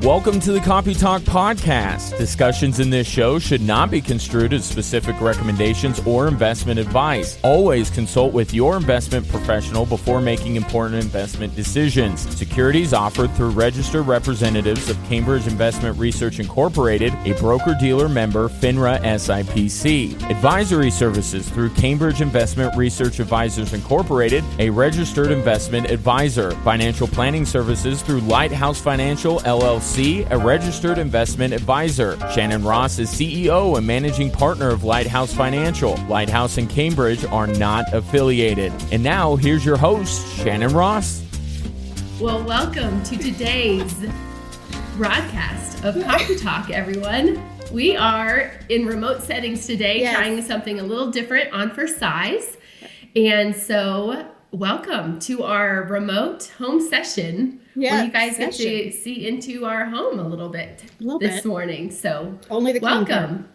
Welcome to the Copy Talk Podcast. Discussions in this show should not be construed as specific recommendations or investment advice. Always consult with your investment professional before making important investment decisions. Securities offered through registered representatives of Cambridge Investment Research Incorporated, a broker-dealer member, FINRA SIPC. Advisory services through Cambridge Investment Research Advisors Incorporated, a registered investment advisor. Financial planning services through Lighthouse Financial, LLC, a registered investment advisor. Shannon Ross is CEO and managing partner of Lighthouse Financial. Lighthouse and Cambridge are not affiliated. And now, here's your host, Shannon Ross. Well, welcome to today's broadcast of Copy Talk, everyone. We are in remote settings today, trying something a little different on for size. And so, welcome to our remote home session. Where you guys get to see into our home a little bit this morning. So only the welcome.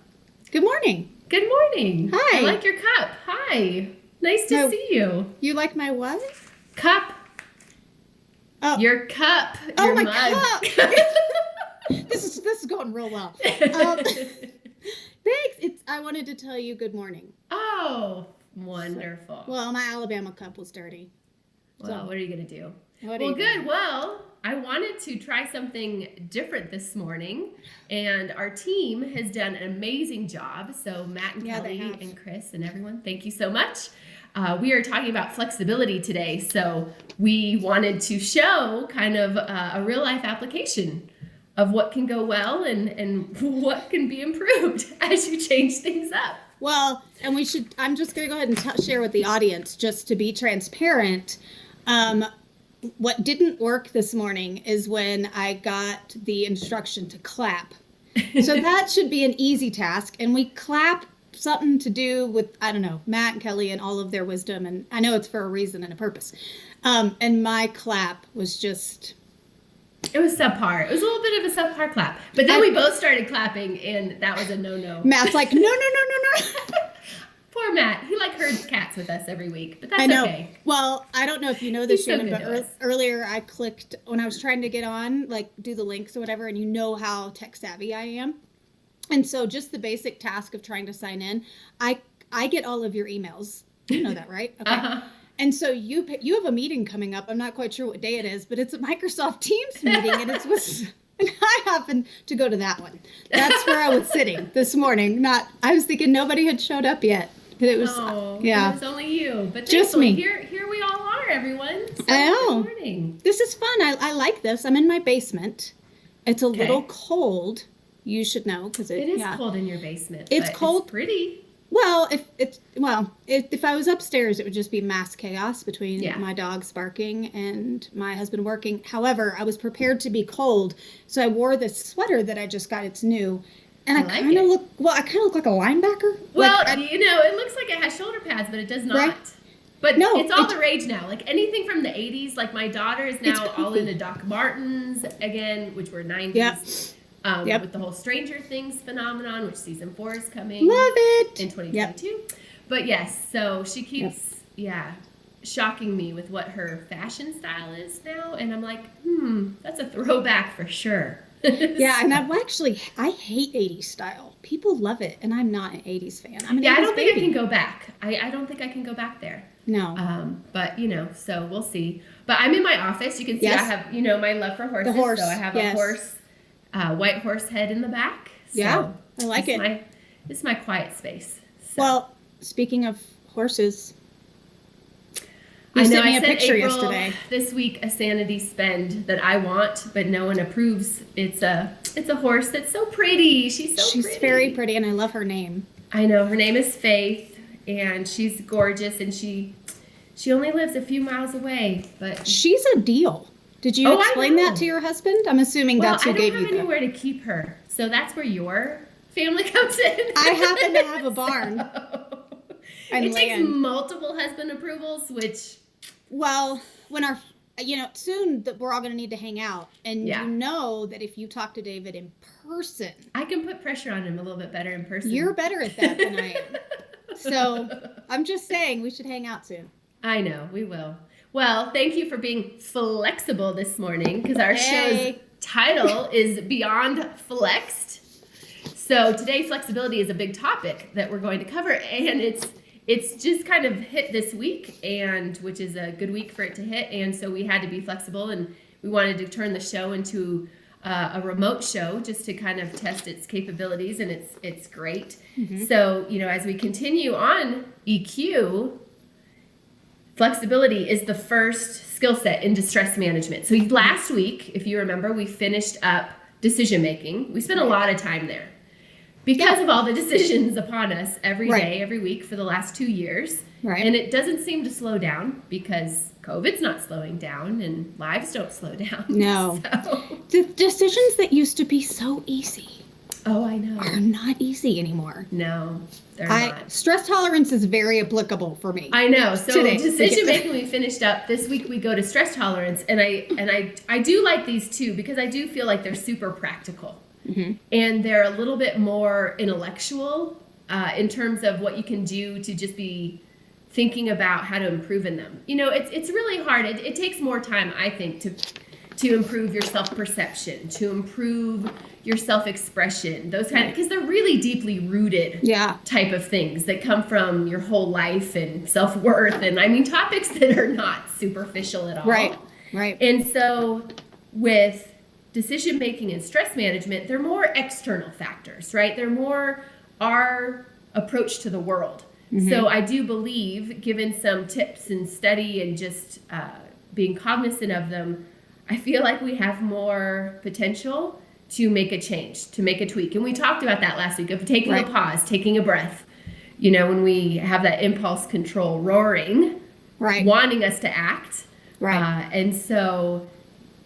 Good morning. Good morning. Hi. I like your cup. Hi. Nice to see you. You like my what? Cup. Oh. Your cup. Oh, your my mug. cup. This is going real well. Thanks. I wanted to tell you good morning. Oh, wonderful. Well, my Alabama cup was dirty. Well, what are you going to do? Well, good. Well, I wanted to try something different this morning, and our team has done an amazing job. So Matt and Kelly and Chris and everyone, thank you so much. We are talking about flexibility today, so we wanted to show kind of a real-life application of what can go well and what can be improved as you change things up. Well, and I'm just going to go ahead and share with the audience, just to be transparent. What didn't work this morning is when I got the instruction to clap. So that should be an easy task. And we clap something to do with, I don't know, Matt and Kelly and all of their wisdom. And I know it's for a reason and a purpose. And my clap was just... It was subpar. It was a little bit of a subpar clap. But then we both started clapping, and that was a no-no. Matt's like, no. Poor Matt. He herds cats with us every week, but that's I know. Okay. Well, I don't know if you know this, Shannon, but earlier I clicked when I was trying to get on, do the links or whatever, and you know how tech savvy I am. And so just the basic task of trying to sign in, I get all of your emails. You know that, right? Okay. Uh-huh. And so you have a meeting coming up. I'm not quite sure what day it is, but it's a Microsoft Teams meeting, and and I happened to go to that one. That's where I was sitting this morning. I was thinking nobody had showed up yet. It was, it was only you. But just me. Here we all are, everyone. So I know. Good morning. This is fun. I like this. I'm in my basement. It's a little cold. You should know because it is cold in your basement. It's cold. It's pretty. Well, if I was upstairs, it would just be mass chaos between my dogs barking and my husband working. However, I was prepared to be cold, so I wore this sweater that I just got. It's new. And I kind of look like a linebacker. Well, it looks like it has shoulder pads, but it does not. Right? But no, it's all the rage now. Like anything from the 80s, like my daughter is now all into Doc Martens again, which were 90s. With the whole Stranger Things phenomenon, which season 4 is coming. Love it. In 2022. Yep. But yes, so she keeps, shocking me with what her fashion style is now. And I'm like, that's a throwback for sure. Yeah, and I hate 80s style. People love it, and I'm not an 80s fan. I'm an 80s I don't think baby. I can go back. I don't think I can go back there. No. But, so we'll see. But I'm in my office. You can see I have, my love for horses. The horse. So I have a horse, white horse head in the back. So yeah, I like it. This is my quiet space. So. Well, speaking of horses... I know sent me I a sent picture April yesterday. This week a sanity spend that I want, but no one approves. It's a horse that's so pretty. She's very pretty, and I love her name. I know her name is Faith, and she's gorgeous, and she only lives a few miles away, but she's a deal. Did you explain that to your husband? I'm assuming that's who gave you that. I don't have anywhere to keep her, so that's where your family comes in. I happen to have a barn. It takes multiple husband approvals, which. Well, when soon that we're all going to need to hang out. And you know that if you talk to David in person. I can put pressure on him a little bit better in person. You're better at that than I am. So I'm just saying we should hang out soon. I know, we will. Well, thank you for being flexible this morning because our show's title is Beyond FLEXED. So today, flexibility is a big topic that we're going to cover, and it's just kind of hit this week, and which is a good week for it to hit, and so we had to be flexible, and we wanted to turn the show into a remote show just to kind of test its capabilities, and it's great. Mm-hmm. So, as we continue on EQ, flexibility is the first skill set in distress management. So last week, if you remember, we finished up decision making. We spent a lot of time there because of all the decisions upon us every day, every week for the last 2 years. Right. And it doesn't seem to slow down because COVID's not slowing down and lives don't slow down. No. The decisions that used to be so easy. Oh, I know. Are not easy anymore. No, they're not. Stress tolerance is very applicable for me. I know. So decision making we finished up. This week we go to stress tolerance, and I do like these too because I do feel like they're super practical. Mm-hmm. And they're a little bit more intellectual in terms of what you can do to just be thinking about how to improve in them. It's really hard. It takes more time, I think, to improve your self-perception, to improve your self-expression, those kind of, because they're really deeply rooted type of things that come from your whole life and self-worth. And topics that are not superficial at all. Right. And so with decision making and stress management, they're more external factors, right? They're more our approach to the world. Mm-hmm. So I do believe, given some tips and study and just being cognizant of them, I feel like we have more potential to make a change, to make a tweak. And we talked about that last week of taking a pause, taking a breath. When we have that impulse control roaring, wanting us to act. And so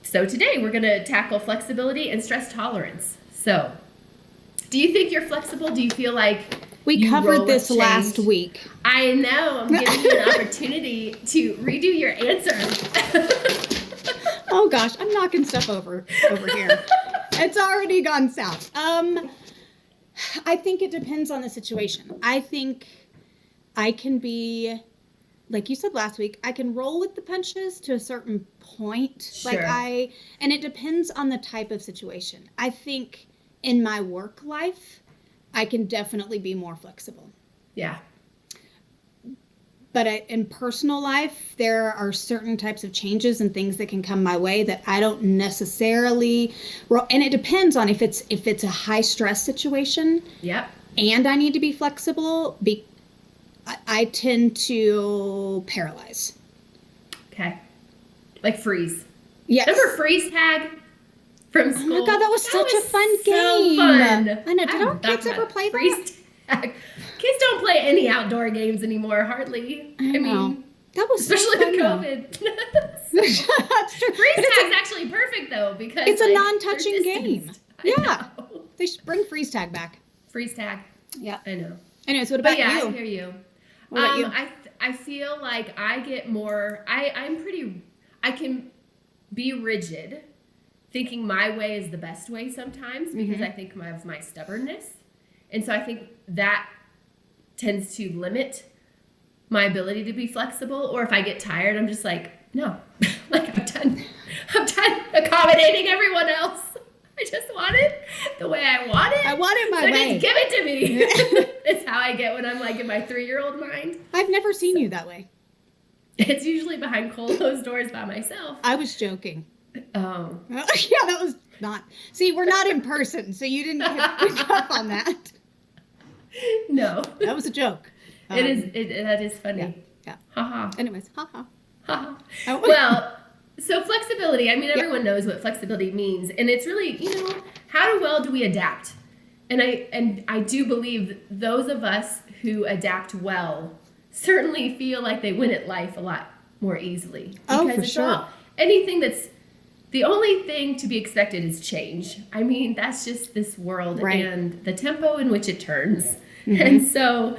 today we're going to tackle flexibility and stress tolerance. So do you think you're flexible? Do you feel like we covered this last week? I know. I'm giving you an opportunity to redo your answer. Oh gosh, I'm knocking stuff over here. It's already gone south. I think it depends on the situation. I think I can be, like you said last week, I can roll with the punches to a certain point. Sure. And it depends on the type of situation. I think in my work life, I can definitely be more flexible. Yeah. But in personal life, there are certain types of changes and things that can come my way that I don't necessarily, and it depends on if it's a high stress situation. Yep. And I need to be flexible. I tend to paralyze. Okay. Like freeze. Yes. Remember freeze tag from school? Oh my God, that was such a fun game. Fun. I know. Did our kids ever play freeze tag? Kids don't play any outdoor games anymore, hardly. I mean, that was especially with COVID. That's true. Freeze tag's actually perfect though because it's a non-touching game. Yeah, they should bring freeze tag back. Freeze tag. Yeah, I know. Anyways, what about you? I hear you. What about you? I feel like I get more. I can be rigid, thinking my way is the best way sometimes because I think of my stubbornness, and so I think that tends to limit my ability to be flexible. Or if I get tired, I'm just like, no, like I'm done accommodating everyone else. I just want it the way I want it. I want it my way. Just give it to me. It's how I get when I'm like in my 3-year-old mind. I've never seen you that way. It's usually behind closed doors by myself. I was joking. Oh. Yeah, that was not. See, we're not in person, so you didn't pick up on that. No. That was a joke. That is funny. Yeah. Ha-ha. Anyways, ha-ha. Ha-ha. Well, so flexibility, everyone knows what flexibility means. And it's really, how well do we adapt? And I do believe those of us who adapt well certainly feel like they win at life a lot more easily. Because for sure. Anything that's, the only thing to be expected is change. That's just this world and the tempo in which it turns. Mm-hmm. And so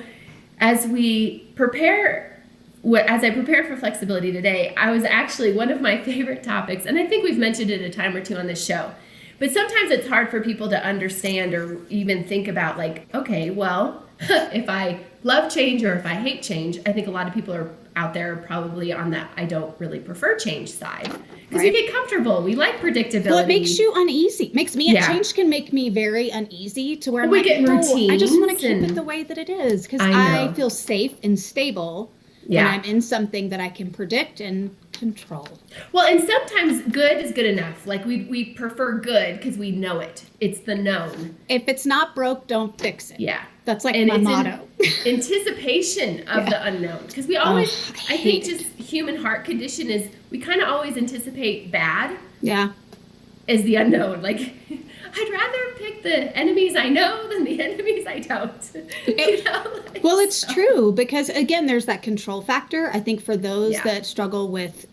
as I prepared for flexibility today, I was actually one of my favorite topics, and I think we've mentioned it a time or two on this show, but sometimes it's hard for people to understand or even think about, like, okay, well, if I love change or if I hate change, I think a lot of people out there probably on that I don't really prefer change side. Because we get comfortable. We like predictability. Well, it makes you uneasy. Change can make me very uneasy to where we get routines. I just want to keep it the way that it is because I feel safe and stable when I'm in something that I can predict and control. Well, and sometimes good is good enough. Like we prefer good because we know it. It's the known. If it's not broke, don't fix it. Yeah. That's like my motto. Anticipation of the unknown. Because we always, I think just human heart condition is we kind of always anticipate bad. Yeah. As the unknown. Like, I'd rather pick the enemies I know than the enemies I don't. Well, it's true because, again, there's that control factor. I think for those that struggle with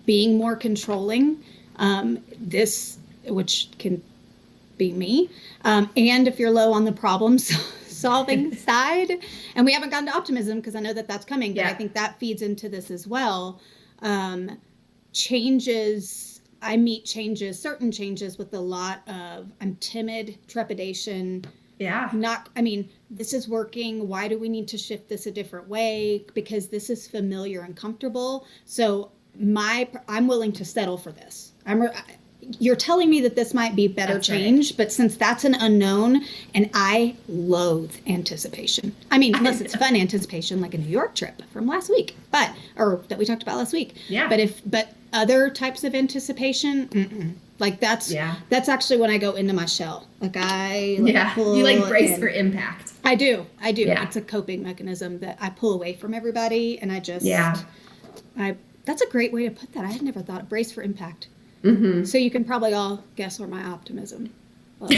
being more controlling, which can be me, and if you're low on the problem solving side, and we haven't gotten to optimism because I know that that's coming, but I think that feeds into this as well. I meet certain changes with a lot of, I'm timid, trepidation. Yeah. This is working. Why do we need to shift this a different way? Because this is familiar and comfortable. So I'm willing to settle for this. You're telling me that this might be better change, but since that's an unknown, and I loathe anticipation. Unless it's fun anticipation, like a New York trip from last week, or that we talked about last week. Yeah. But other types of anticipation, like that's actually when I go into my shell. Like you brace for impact. I do. Yeah. It's a coping mechanism that I pull away from everybody, and I just that's a great way to put that. I had never thought of brace for impact. Mm-hmm. So you can probably all guess where my optimism was.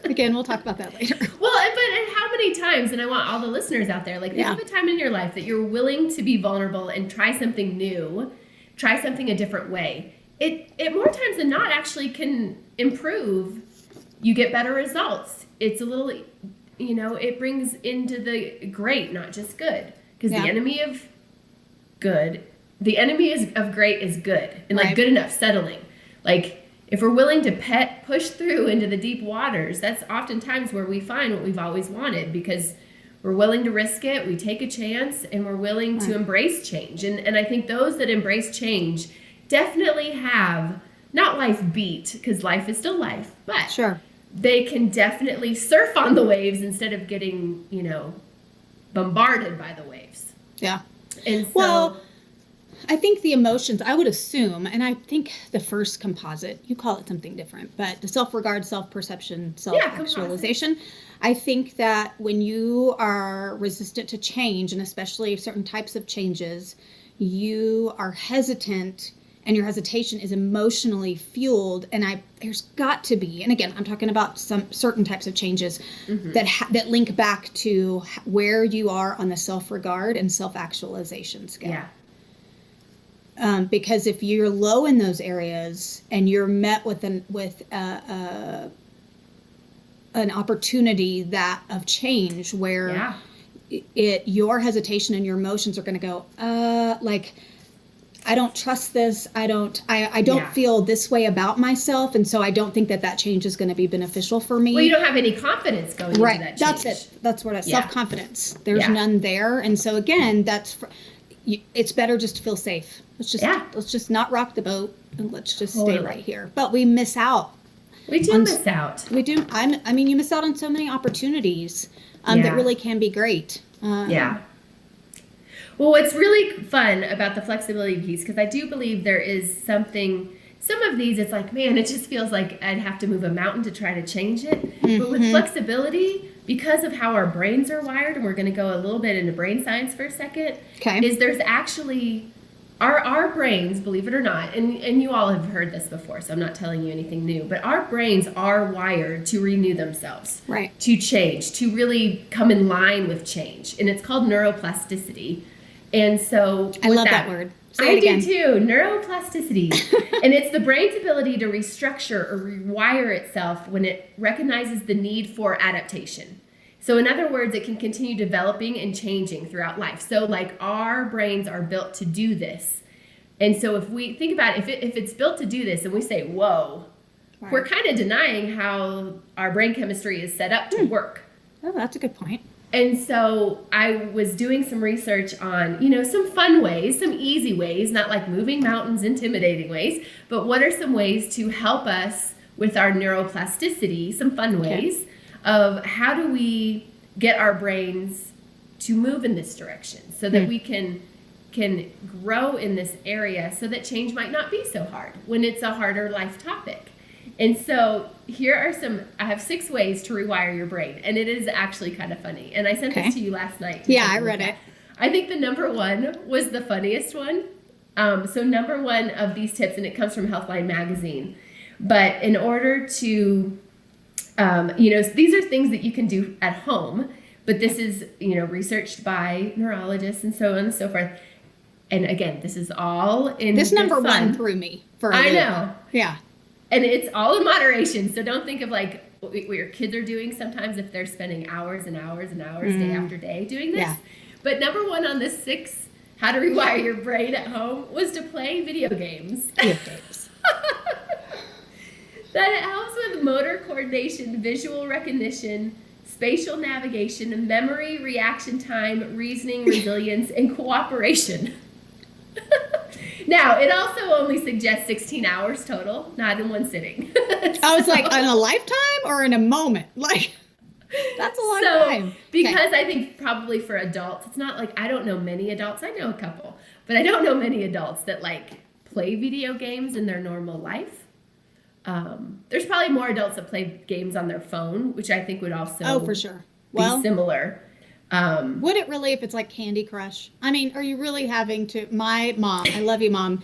Again, we'll talk about that later. Well, but how many times, and I want all the listeners out there, think of a time in your life that you're willing to be vulnerable and try something new, try something a different way. It more times than not actually can improve. You get better results. It's a little, it brings into the great, not just good. Because the enemy of good, the enemy of great is good, and good enough settling. Like if we're willing to push through into the deep waters, that's oftentimes where we find what we've always wanted, because we're willing to risk it, we take a chance, and we're willing to embrace change. And I think those that embrace change definitely have, not life beat, because life is still life, but they can definitely surf on the waves instead of getting, bombarded by the waves. Yeah. And so, I think the emotions, I would assume, and I think the first composite, you call it something different, but the self-regard, self-perception, self-actualization, I think that when you are resistant to change, and especially certain types of changes, you are hesitant, and your hesitation is emotionally fueled, and there's got to be, and again, I'm talking about some certain types of changes that link back to where you are on the self-regard and self-actualization scale. Yeah. Because if you're low in those areas and you're met with an opportunity of change where your hesitation and your emotions are going to go, I don't trust this. I don't feel this way about myself. And so I don't think that change is going to be beneficial for me. Well, you don't have any confidence going into that change. That's it. That's what self-confidence. There's none there. And so again, it's better just to feel safe. Let's just not rock the boat, and let's just stay right here. But we miss out. We do miss out. We do. You miss out on so many opportunities that really can be great. Well, what's really fun about the flexibility piece, because I do believe there is something, some of these, it's like, man, it just feels like I'd have to move a mountain to try to change it. Mm-hmm. But with flexibility, because of how our brains are wired, and we're going to go a little bit into brain science for a second, is there's actually, our brains, believe it or not, and you all have heard this before, so I'm not telling you anything new, but our brains are wired to renew themselves, to change, to really come in line with change. And it's called neuroplasticity. And so I love that word. I do too, neuroplasticity. And it's the brain's ability to restructure or rewire itself when it recognizes the need for adaptation. So in other words, it can continue developing and changing throughout life. So like our brains are built to do this. And so if we think about it, if it's built to do this and we say, whoa, we're kind of denying how our brain chemistry is set up to work. Oh, that's a good point. And so I was doing some research on, you know, some fun ways, some easy ways, not like moving mountains, intimidating ways, but what are some ways to help us with our neuroplasticity, some fun ways of how do we get our brains to move in this direction so that we can grow in this area so that change might not be so hard when it's a harder life topic. And so here are I have 6 ways to rewire your brain. And it is actually kind of funny. And I sent this to you last night. Yeah, I read it. I think the number 1 was the funniest one. So number 1 of these tips, and it comes from Healthline Magazine. But in order to, you know, these are things that you can do at home. But this is, you know, researched by neurologists and so on and so forth. And again, this is all in this number fun. 1 threw me for a loop. know. Yeah. And it's all in moderation. So don't think of like what your kids are doing sometimes if they're spending hours and hours and hours day after day doing this. Yeah. But number 1 on the 6 how to rewire your brain at home was to play video games. Video games. That it helps with motor coordination, visual recognition, spatial navigation, memory, reaction time, reasoning, resilience, and cooperation. Now, it also only suggests 16 hours total, not in one sitting. I was like, in a lifetime or in a moment? Like, that's a long time. Because I think probably for adults, it's not like, I don't know many adults. I know a couple. But I don't know many adults that, like, play video games in their normal life. There's probably more adults that play games on their phone, which I think would also for sure. Be similar. Would it really if it's like Candy Crush? I mean, are you really having to? My mom, I love you, Mom,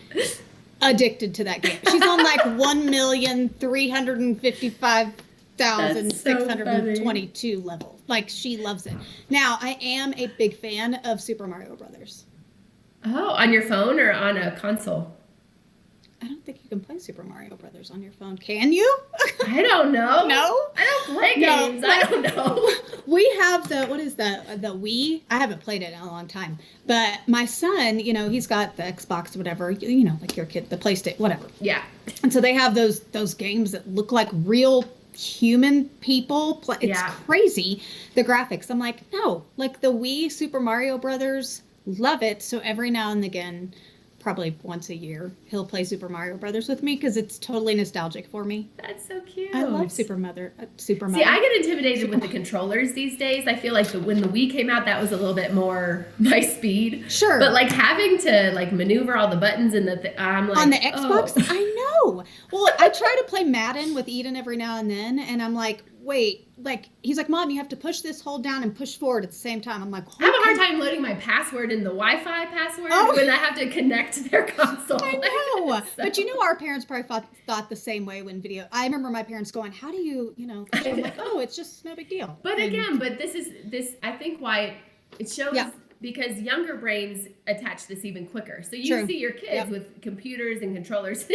addicted to that game. She's on like 1,355,622 level. Like, she loves it. Now, I am a big fan of Super Mario Brothers. Oh, on your phone or on a console? I don't think you can play Super Mario Brothers on your phone. Can you? I don't know. No? I don't play games. No. I don't know. We have the Wii. I haven't played it in a long time. But my son, you know, he's got the Xbox, whatever, you know, like your kid, the PlayStation, whatever. Yeah. And so they have those games that look like real human people. It's crazy, the graphics. I'm like, no, like the Wii Super Mario Brothers, love it. So every now and again, probably once a year, he'll play Super Mario Brothers with me because it's totally nostalgic for me. That's so cute. I love Super Mother. See, I get intimidated with the controllers these days. I feel like when the Wii came out, that was a little bit more my speed. Sure. But like having to like maneuver all the buttons and I'm like, on the Xbox, I know. Well, I try to play Madden with Eden every now and then, and I'm like, wait, like, he's like, Mom, you have to push this, hold down, and push forward at the same time. I'm like, I have a hard time loading my password in the Wi-Fi password when I have to connect to their console. I know. But you know, our parents probably thought the same way when I remember my parents going, how do you know, I'm like, oh, it's just no big deal. But again, this, I think why it shows, because younger brains attach this even quicker. So you see your kids with computers and controllers.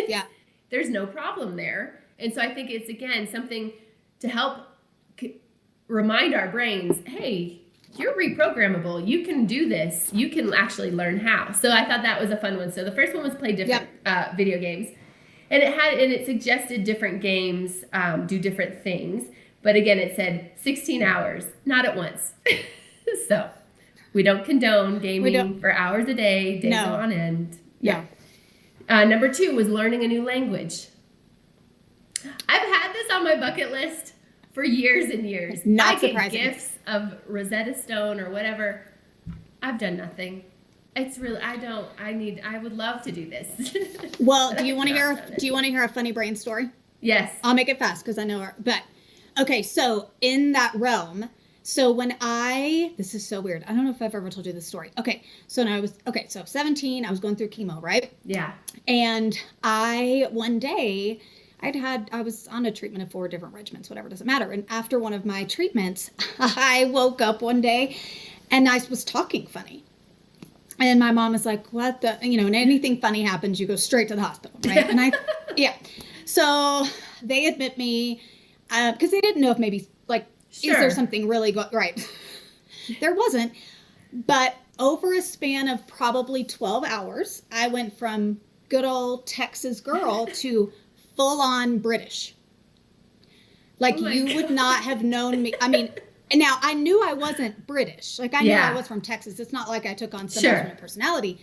There's no problem there. And so I think it's, again, something to help remind our brains, hey, you're reprogrammable. You can do this. You can actually learn how. So I thought that was a fun one. So the first one was play different video games. And it suggested different games do different things. But again, it said 16 hours, not at once. So we don't condone gaming for hours a day, days on end. Yeah. Number 2 was learning a new language. I've had this on my bucket list for years and years. Not surprising. I get gifts of Rosetta Stone or whatever. I've done nothing. It's really, I would love to do this. Well, do you want to hear a funny brain story? Yes. I'll make it fast because I know but okay, so in that realm, so this is so weird. I don't know if I've ever told you this story. Okay, so 17, I was going through chemo, right? Yeah. And one day, I was on a treatment of 4 different regimens, whatever, doesn't matter. And after one of my treatments, I woke up one day and I was talking funny. And my mom was like, what the, you know, when anything funny happens, you go straight to the hospital, right? And so they admit me, because they didn't know if maybe, like, is there something really right? There wasn't. But over a span of probably 12 hours, I went from good old Texas girl to full-on British. Like, you would not have known me. I mean, And now I knew I wasn't British. Like I knew I was from Texas. It's not like I took on some alternate personality.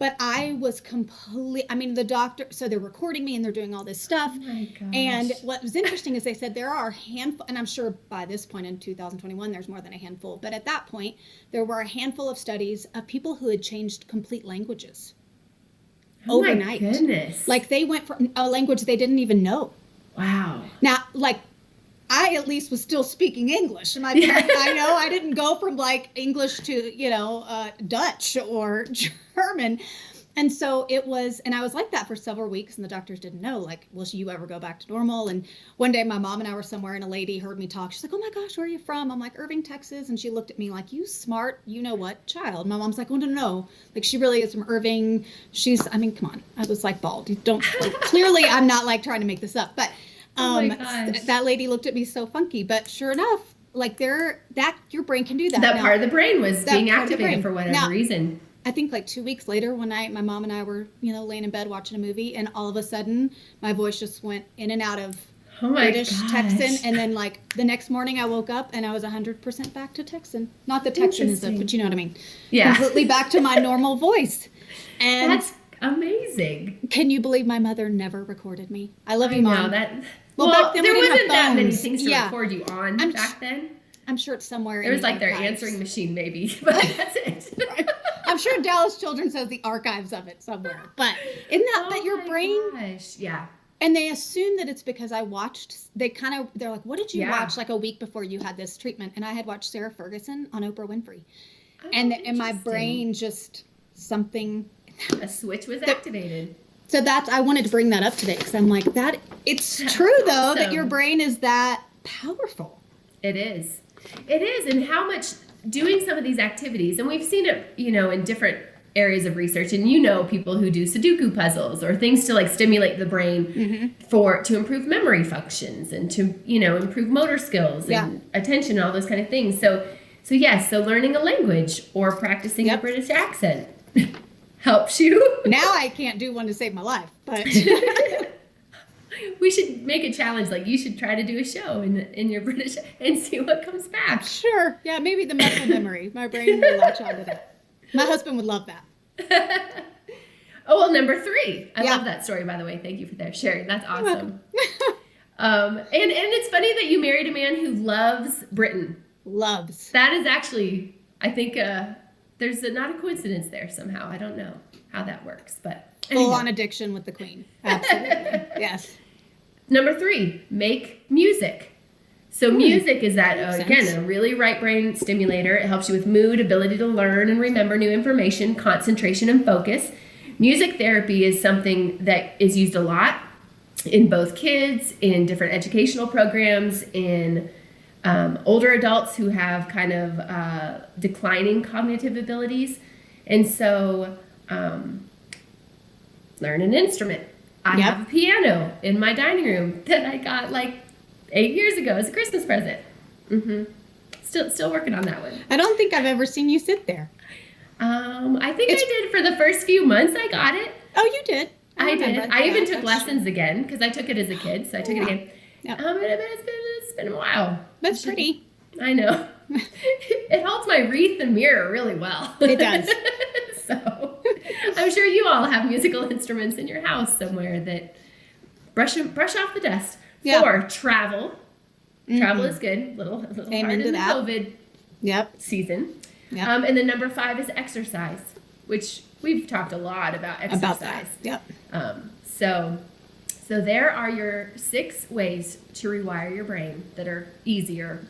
But I was the doctor, so they're recording me and they're doing all this stuff. Oh my gosh. And what was interesting is they said there are a handful, and I'm sure by this point in 2021, there's more than a handful. But at that point, there were a handful of studies of people who had changed complete languages overnight. My goodness. Like they went from a language they didn't even know. Wow. Now, like, I at least was still speaking English. And I know I didn't go from like English to, Dutch or German. And so it was, and I was like that for several weeks and the doctors didn't know, like, will you ever go back to normal? And one day my mom and I were somewhere and a lady heard me talk. She's like, oh my gosh, where are you from? I'm like, Irving, Texas. And she looked at me like, you smart, you know what, child. My mom's like, oh, no. Like she really is from Irving. Come on. I was like bald. Clearly I'm not like trying to make this up, but that lady looked at me so funky, but sure enough, like your brain can do that. That part of the brain was being activated for whatever reason. I think like 2 weeks later, one night, my mom and I were, laying in bed watching a movie, and all of a sudden, my voice just went in and out of British, Texan, and then like the next morning, I woke up and I was 100% back to Texan. Not the Texan is it, but you know what I mean. Yeah, completely back to my normal voice. And that's amazing. Can you believe my mother never recorded me? I love you, Mom. Well, back then there wasn't that many things to record you on back then. I'm sure it's somewhere. There was like their answering machine, maybe, but that's it. Right. I'm sure Dallas Children's has the archives of it somewhere. But isn't that that your brain? Gosh. Yeah. And they assume that it's because I watched. They're like, what did you watch like a week before you had this treatment? And I had watched Sarah Ferguson on Oprah Winfrey, and my brain just something. A switch was activated. So I wanted to bring that up today because I'm like that. It's true though that your brain is that powerful. It is. It is, and how much doing some of these activities, and we've seen it, in different areas of research, and people who do Sudoku puzzles or things to like stimulate the brain to improve memory functions and to, improve motor skills and attention and all those kind of things. So learning a language or practicing a British accent helps you. Now I can't do one to save my life, but we should make a challenge. Like you should try to do a show in your British and see what comes back. Sure. Yeah, maybe the muscle memory. My brain will latch onto that. My husband would love that. Oh, well, number 3. I love that story, by the way. Thank you for sharing. That's awesome. And it's funny that you married a man who loves Britain. Loves. That is actually, I think, there's not a coincidence there somehow. I don't know how that works, but full on addiction with the Queen. Absolutely. Yes. Number 3, make music. So music is again, a really right brain stimulator. It helps you with mood, ability to learn and remember new information, concentration, and focus. Music therapy is something that is used a lot in both kids, in different educational programs, in older adults who have kind of declining cognitive abilities. And so learn an instrument. I have a piano in my dining room that I got like 8 years ago as a Christmas present. Still working on that one. I don't think I've ever seen you sit there. I think I did for the first few months. I got it. Oh, you did? I did. I even took lessons again because I took it as a kid, so I took it again. Yep. It's been a while. That's pretty. I know. It holds my wreath and mirror really well. It does. So I'm sure you all have musical instruments in your house somewhere that brush off the dust. Yeah. 4, travel. Travel is good. Little hard in the COVID season. Yep. And then number 5 is exercise, which we've talked a lot about exercise. About that. Yep. So there are your 6 ways to rewire your brain that are easier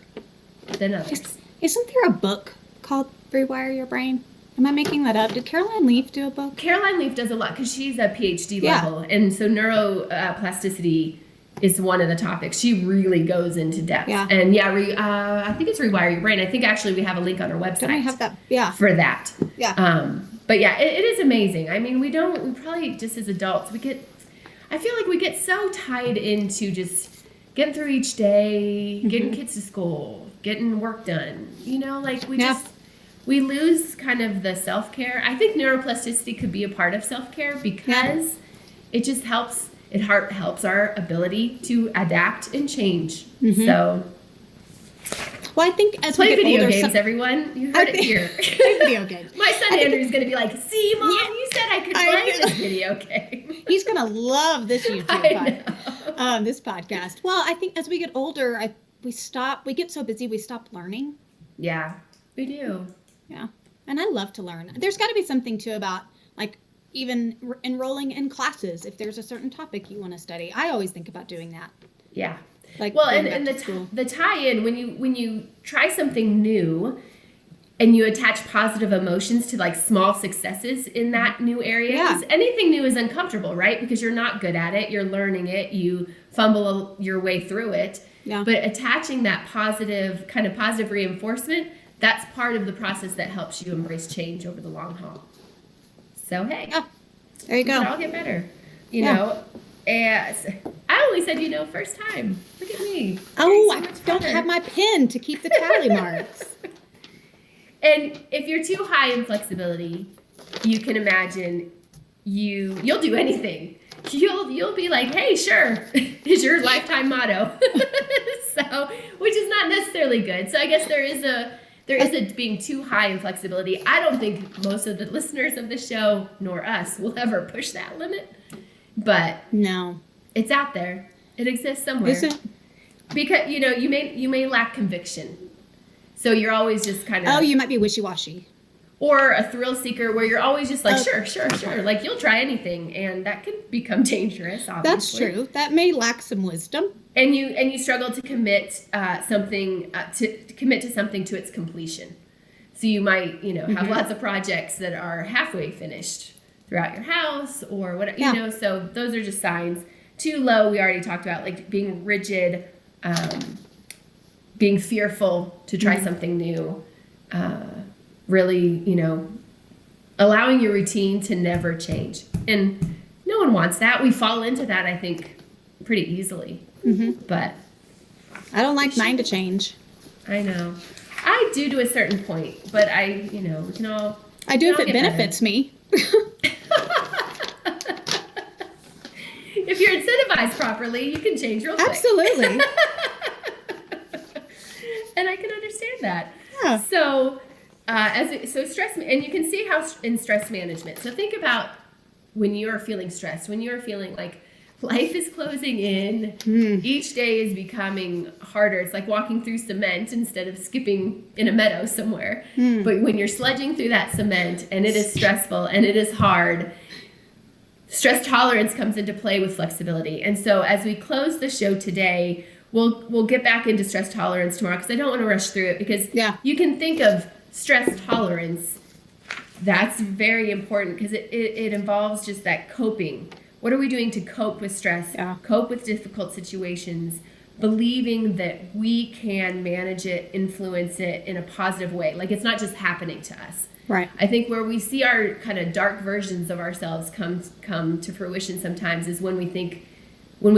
than others. Isn't there a book called Rewire Your Brain? Am I making that up? Did Caroline Leaf do a book? Caroline Leaf does a lot because she's a PhD level. And so neuroplasticity is one of the topics. She really goes into depth. Yeah. And I think it's Rewire Your Brain. I think actually we have a link on our website. Don't I have that? Yeah. For that. Yeah. But yeah, it is amazing. I mean, we probably just as adults, I feel like we get so tied into just getting through each day, getting kids to school, getting work done. We lose kind of the self-care. I think neuroplasticity could be a part of self-care because it just helps. It helps our ability to adapt and change. So Well, I think as play we get video older, games, everyone. You heard it here. Play video games. My son Andrew's going to be like, see, Mom, you said I could play this video game. He's going to love this YouTube this podcast. Well, I think as we get older, we get so busy, we stop learning. Yeah, we do. Yeah. And I love to learn. There's got to be something too about like even enrolling in classes. If there's a certain topic you want to study, I always think about doing that. Yeah. Like, well, and the tie-in, when you try something new and you attach positive emotions to like small successes in that new area, because anything new is uncomfortable, right? Because you're not good at it, you're learning it, you fumble your way through it. Yeah. But attaching that positive reinforcement, that's part of the process that helps you embrace change over the long haul. So hey, there you go. We can all get better, you know. And I only said, first time. Look at me. Oh, I don't have my pen to keep the tally marks. And if you're too high in flexibility, you can imagine you'll do anything. You'll be like, hey, sure, is your lifetime motto. So, which is not necessarily good. So I guess there is a being too high in flexibility. I don't think most of the listeners of the show, nor us, will ever push that limit. But no, it's out there. It exists somewhere. Is it? Because you may lack conviction, so you're always just kind of. Oh, you might be wishy-washy. Or a thrill seeker where you're always just like, sure. Like you'll try anything, and that can become dangerous. Obviously, that's true. That may lack some wisdom. And you struggle to commit something to something to its completion. So you might have lots of projects that are halfway finished throughout your house or whatever, so those are just signs. Too low, we already talked about, like being rigid, being fearful to try something new, really, allowing your routine to never change. And no one wants that. We fall into that, I think, pretty easily. Mm-hmm. But I don't like mine to change. I know. I do to a certain point, but we can all... I do if it benefits me. If you're incentivized properly, you can change real quick. Absolutely. And I can understand that. Yeah. So, stress, and you can see how in stress management. So think about when you are feeling stressed, when you are feeling like life is closing in, each day is becoming harder. It's like walking through cement instead of skipping in a meadow somewhere. But when you're sledging through that cement and it is stressful and it is hard, stress tolerance comes into play with flexibility. And so as we close the show today, we'll get back into stress tolerance tomorrow because I don't want to rush through it because you can think of stress tolerance. That's very important because it involves just that coping. What are we doing to cope with stress, cope with difficult situations, believing that we can manage it, influence it in a positive way? Like it's not just happening to us. Right. I think where we see our kind of dark versions of ourselves come to fruition sometimes is when we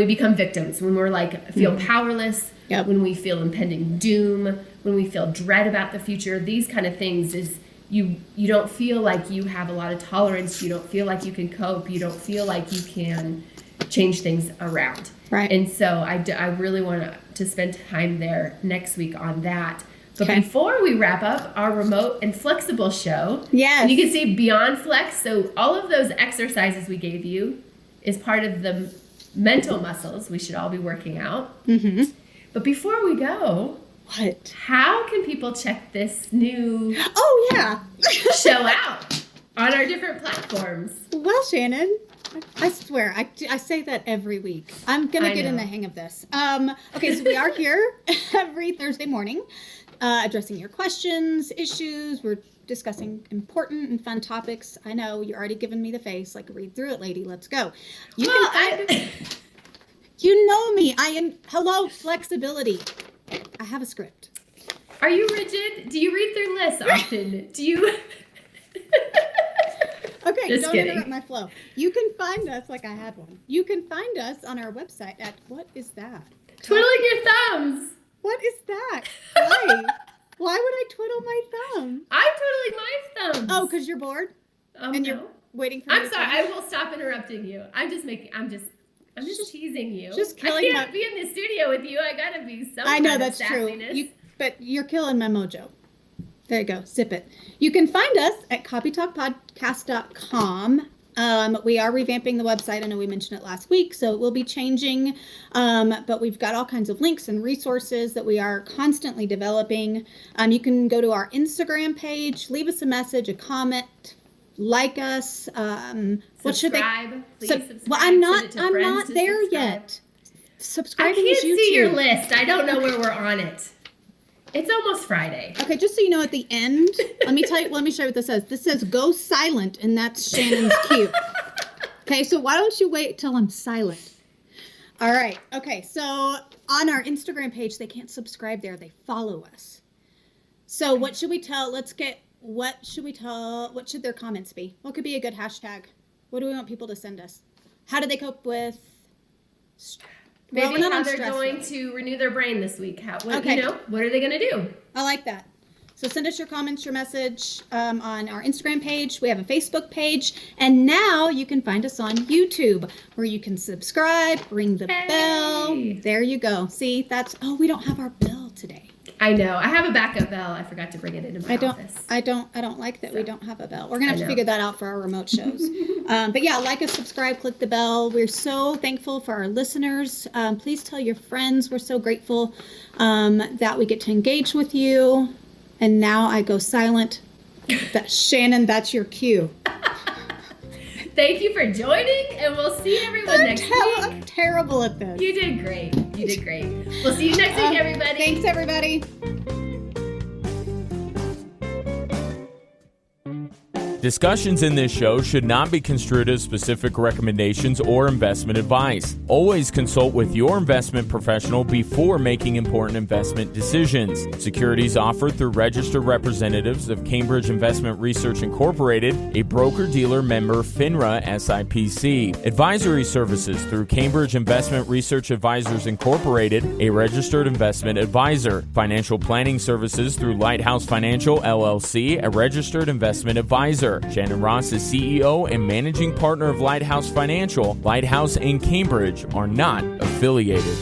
become victims, when we're like feel powerless, when we feel impending doom, when we feel dread about the future. These kind of things is you don't feel like you have a lot of tolerance. You don't feel like you can cope. You don't feel like you can change things around. Right. And so I really want to spend time there next week on that. But before we wrap up our remote and flexible show, and you can see Beyond Flex. So all of those exercises we gave you is part of the mental muscles we should all be working out. Mm-hmm. But before we go, what? How can people check this new show out on our different platforms? Well, Shannon, I swear, I say that every week. I'm going to get in the hang of this. Okay, so we are here every Thursday morning addressing your questions, issues. We're discussing important and fun topics. I know you're already giving me the face, like read through it, lady. Let's go. You know me. Hello, flexibility. I have a script. Are you rigid? Do you read through lists often? Do you... Okay, just don't interrupt my flow. You can find us, like I had one. You can find us on our website at, what is that? Twiddling your thumbs. What is that? Why? Why would I twiddle my thumb? I'm twiddling my thumbs. Oh, because you're bored? And you're waiting for me. I'm sorry, I will stop interrupting you. I'm just teasing you. Just killing I can't be in the studio with you. I gotta be some I know kind that's of true. sassiness. but you're killing my mojo. There you go. Sip it. You can find us at copytalkpodcast.com. We are revamping the website. I know we mentioned it last week, so it will be changing. But we've got all kinds of links and resources that we are constantly developing. You can go to our Instagram page, leave us a message, a comment, like us. What should they? Please subscribe. Well, I'm not there yet. Subscribing I can't is YouTube. see your list. I don't know where we're on it. It's almost Friday. Okay, just so you know, at the end, let me show you what this says. This says go silent, and that's Shannon's cue. Okay, so why don't you wait till I'm silent? All right. Okay, so on our Instagram page, they can't subscribe there. They follow us. So what should we tell? What should their comments be? What could be a good hashtag? What do we want people to send us? How do they cope with... Maybe how they're going to renew their brain this week. What are they going to do? I like that. So send us your comments, your message on our Instagram page. We have a Facebook page. And now you can find us on YouTube where you can subscribe, ring the bell. There you go. See, we don't have our bell today. I know. I have a backup bell. I forgot to bring it into my office. I don't like that we don't have a bell. We're going to have to figure that out for our remote shows. But yeah, like us, subscribe, click the bell. We're so thankful for our listeners. Please tell your friends. We're so grateful that we get to engage with you. And now I go silent. Shannon, that's your cue. Thank you for joining, and we'll see everyone next week. I'm terrible at this. You did great. We'll see you next week, everybody. Thanks, everybody. Discussions in this show should not be construed as specific recommendations or investment advice. Always consult with your investment professional before making important investment decisions. Securities offered through registered representatives of Cambridge Investment Research Incorporated, a broker-dealer member FINRA SIPC. Advisory services through Cambridge Investment Research Advisors Incorporated, a registered investment advisor. Financial planning services through Lighthouse Financial LLC, a registered investment advisor. Shannon Ross is CEO and managing partner of Lighthouse Financial. Lighthouse and Cambridge are not affiliated.